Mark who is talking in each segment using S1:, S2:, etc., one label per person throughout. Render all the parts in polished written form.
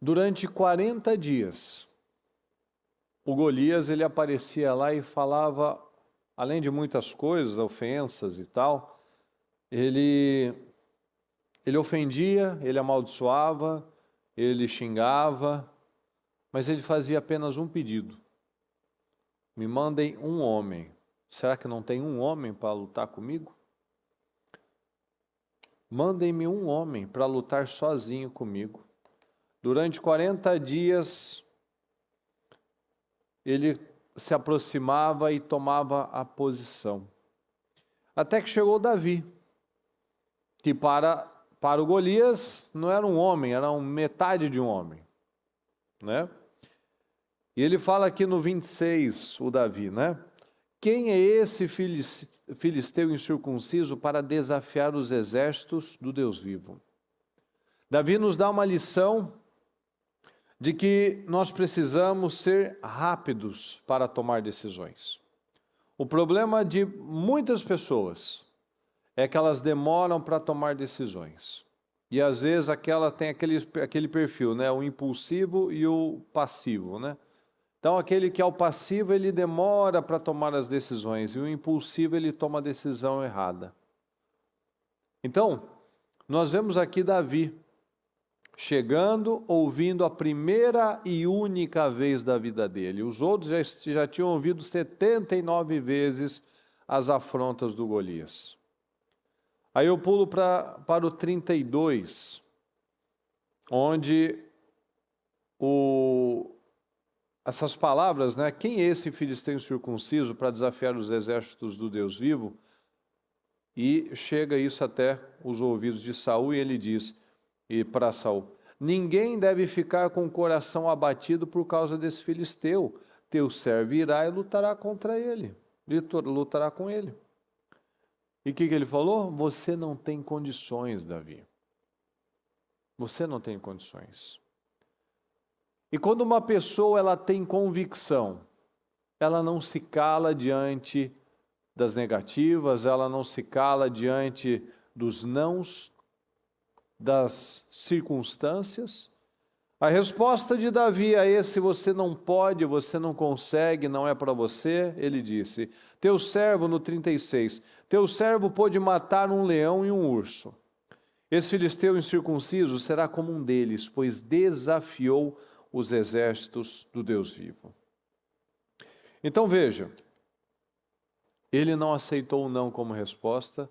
S1: Durante 40 dias, o Golias ele aparecia lá e falava, além de muitas coisas, ofensas e tal, ele ofendia, ele amaldiçoava, ele xingava, mas ele fazia apenas um pedido: me mandem um homem. Será que não tem um homem para lutar comigo? Mandem-me um homem para lutar sozinho comigo. Durante 40 dias, ele se aproximava e tomava a posição. Até que chegou Davi, que para o Golias não era um homem, era metade de um homem, né? E ele fala aqui no 26, o Davi, né? Quem é esse filisteu incircunciso para desafiar os exércitos do Deus vivo? Davi nos dá uma lição de que nós precisamos ser rápidos para tomar decisões. O problema de muitas pessoas é que elas demoram para tomar decisões. E às vezes aquela tem aquele perfil, né? O impulsivo e o passivo, né? Então aquele que é o passivo, ele demora para tomar as decisões, e o impulsivo, ele toma a decisão errada. Então, nós vemos aqui Davi chegando, ouvindo a primeira e única vez da vida dele. Os outros já tinham ouvido 79 vezes as afrontas do Golias. Aí eu pulo para o 32, onde essas palavras, né? Quem é esse filisteu circunciso para desafiar os exércitos do Deus vivo? E chega isso até os ouvidos de Saul, e ele diz para Saul: ninguém deve ficar com o coração abatido por causa desse filisteu. Teu servo irá e lutará contra ele, lutará com ele. E o que ele falou? Você não tem condições, Davi. Você não tem condições. E quando uma pessoa ela tem convicção, ela não se cala diante das negativas, ela não se cala diante dos nãos, das circunstâncias. A resposta de Davi a esse você não pode, você não consegue, não é para você, ele disse: teu servo, no 36, teu servo pôde matar um leão e um urso. Esse filisteu incircunciso será como um deles, pois desafiou os exércitos do Deus vivo. Então veja, ele não aceitou o não como resposta,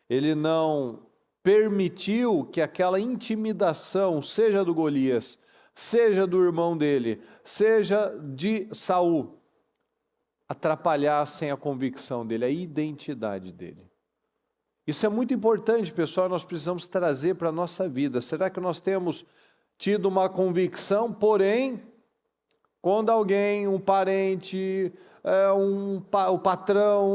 S1: ele não permitiu que aquela intimidação, seja do Golias, seja do irmão dele, seja de Saul, atrapalhassem a convicção dele, a identidade dele. Isso é muito importante, pessoal, nós precisamos trazer para a nossa vida. Será que nós temos tido uma convicção, porém, quando alguém, um parente, o patrão,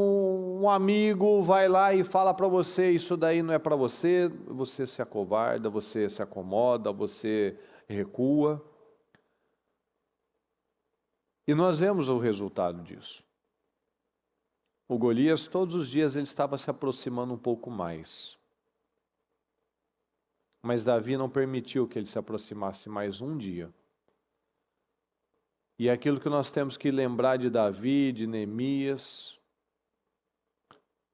S1: um amigo vai lá e fala para você, isso daí não é para você, você se acovarda, você se acomoda, você recua. E nós vemos o resultado disso. O Golias, todos os dias, ele estava se aproximando um pouco mais. Mas Davi não permitiu que ele se aproximasse mais um dia. E é aquilo que nós temos que lembrar de Davi, de Neemias.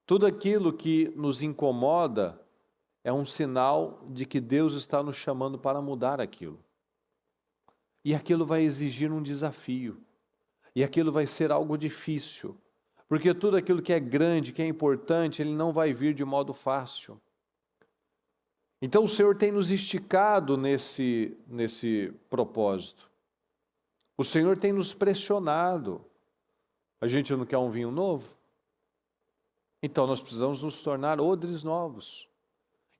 S1: Tudo aquilo que nos incomoda é um sinal de que Deus está nos chamando para mudar aquilo. E aquilo vai exigir um desafio. E aquilo vai ser algo difícil. Porque tudo aquilo que é grande, que é importante, ele não vai vir de modo fácil. Então o Senhor tem nos esticado nesse propósito. O Senhor tem nos pressionado. A gente não quer um vinho novo? Então nós precisamos nos tornar odres novos.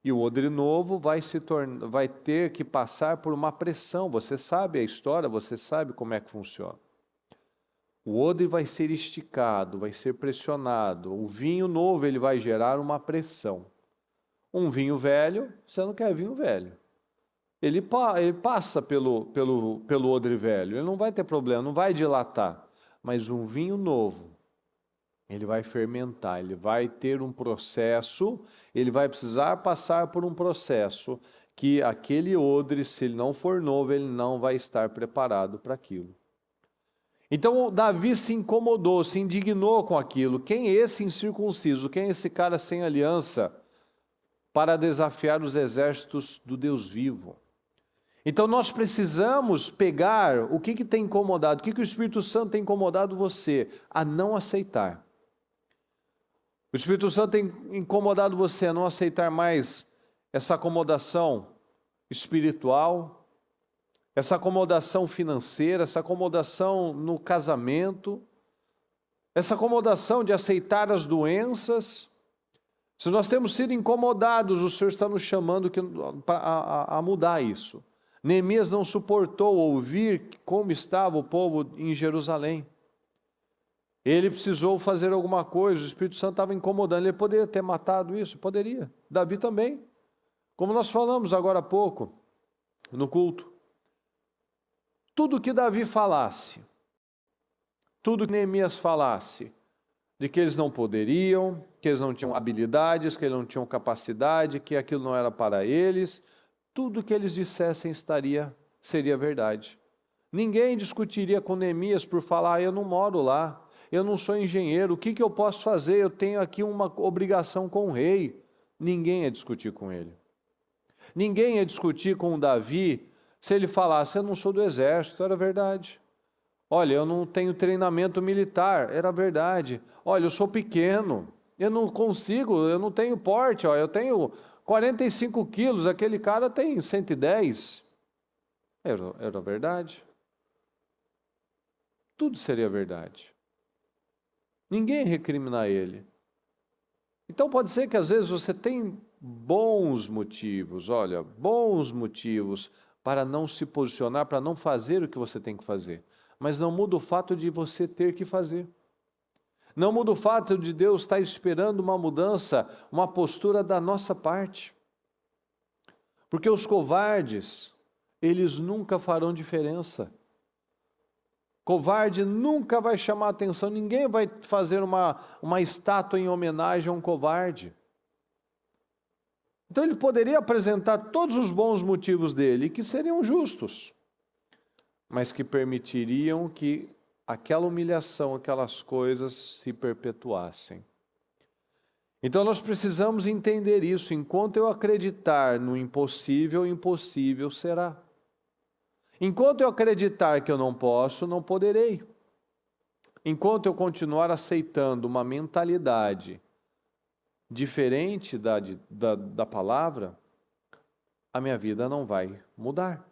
S1: E o odre novo vai ter que passar por uma pressão. Você sabe a história, você sabe como é que funciona. O odre vai ser esticado, vai ser pressionado. O vinho novo ele vai gerar uma pressão. Um vinho velho, você não quer vinho velho. Ele passa pelo odre velho, ele não vai ter problema, não vai dilatar. Mas um vinho novo, ele vai fermentar, ele vai ter um processo, ele vai precisar passar por um processo que aquele odre, se ele não for novo, ele não vai estar preparado para aquilo. Então Davi se incomodou, se indignou com aquilo. Quem é esse incircunciso? Quem é esse cara sem aliança para desafiar os exércitos do Deus vivo? Então nós precisamos pegar o que tem incomodado, o que o Espírito Santo tem incomodado você a não aceitar. O Espírito Santo tem incomodado você a não aceitar mais essa acomodação espiritual, essa acomodação financeira, essa acomodação no casamento, essa acomodação de aceitar as doenças. Se nós temos sido incomodados, o Senhor está nos chamando a mudar isso. Neemias não suportou ouvir como estava o povo em Jerusalém. Ele precisou fazer alguma coisa, o Espírito Santo estava incomodando. Ele poderia ter matado isso? Poderia. Davi também. Como nós falamos agora há pouco, no culto. Tudo que Davi falasse, tudo que Neemias falasse, de que eles não poderiam, que eles não tinham habilidades, que eles não tinham capacidade, que aquilo não era para eles, tudo que eles dissessem seria verdade. Ninguém discutiria com Neemias por falar, eu não moro lá, eu não sou engenheiro, o que eu posso fazer? Eu tenho aqui uma obrigação com o rei. Ninguém ia discutir com ele. Ninguém ia discutir com Davi se ele falasse, eu não sou do exército, era verdade. Olha, eu não tenho treinamento militar, era verdade. Olha, eu sou pequeno, eu não consigo, eu não tenho porte, ó, eu tenho 45 quilos, aquele cara tem 110. Era verdade. Tudo seria verdade. Ninguém ia recriminar ele. Então pode ser que às vezes você tem bons motivos, olha, bons motivos para não se posicionar, para não fazer o que você tem que fazer. Mas não muda o fato de você ter que fazer. Não muda o fato de Deus estar esperando uma mudança, uma postura da nossa parte. Porque os covardes, eles nunca farão diferença. Covarde nunca vai chamar atenção, ninguém vai fazer uma estátua em homenagem a um covarde. Então ele poderia apresentar todos os bons motivos dele, que seriam justos, mas que permitiriam que aquela humilhação, aquelas coisas se perpetuassem. Então nós precisamos entender isso. Enquanto eu acreditar no impossível, o impossível será. Enquanto eu acreditar que eu não posso, não poderei. Enquanto eu continuar aceitando uma mentalidade diferente da palavra, a minha vida não vai mudar.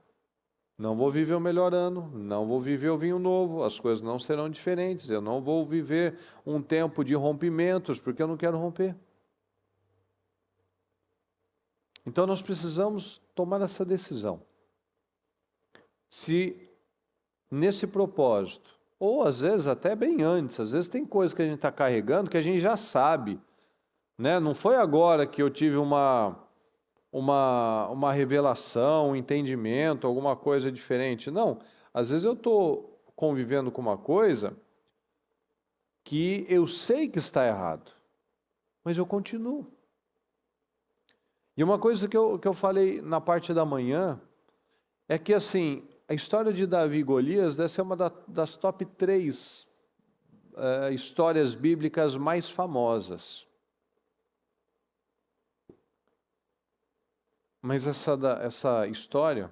S1: Não vou viver o melhor ano, não vou viver o vinho novo, as coisas não serão diferentes, eu não vou viver um tempo de rompimentos, porque eu não quero romper. Então nós precisamos tomar essa decisão. Se nesse propósito, ou às vezes até bem antes, às vezes tem coisas que a gente está carregando que a gente já sabe, né? Não foi agora que eu tive uma revelação, um entendimento, alguma coisa diferente. Não, às vezes eu estou convivendo com uma coisa que eu sei que está errado, mas eu continuo. E uma coisa que eu falei na parte da manhã é que, assim, a história de Davi e Golias deve ser uma das top 3 histórias bíblicas mais famosas. Mas essa história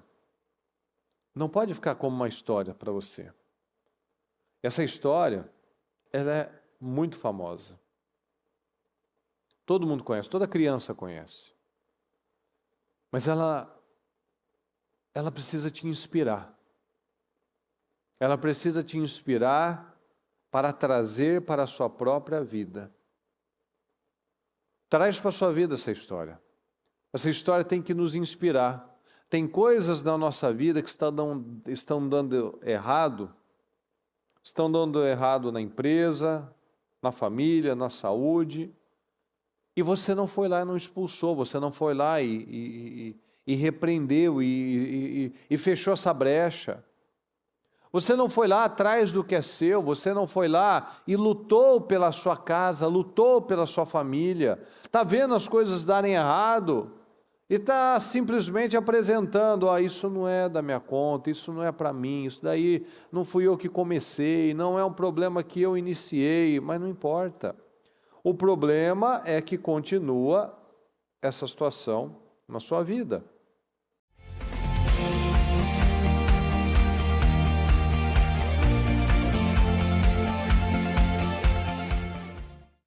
S1: não pode ficar como uma história para você. Essa história, ela é muito famosa. Todo mundo conhece, toda criança conhece. Mas ela precisa te inspirar. Ela precisa te inspirar para trazer para a sua própria vida. Traz para a sua vida essa história. Essa história tem que nos inspirar. Tem coisas na nossa vida que estão dando errado. Estão dando errado na empresa, na família, na saúde. E você não foi lá e não expulsou. Você não foi lá e repreendeu e fechou essa brecha. Você não foi lá atrás do que é seu, você não foi lá e lutou pela sua casa, lutou pela sua família. Está vendo as coisas darem errado? e está simplesmente apresentando, isso não é da minha conta, isso não é para mim, isso daí não fui eu que comecei, não é um problema que eu iniciei, mas não importa. O problema é que continua essa situação na sua vida.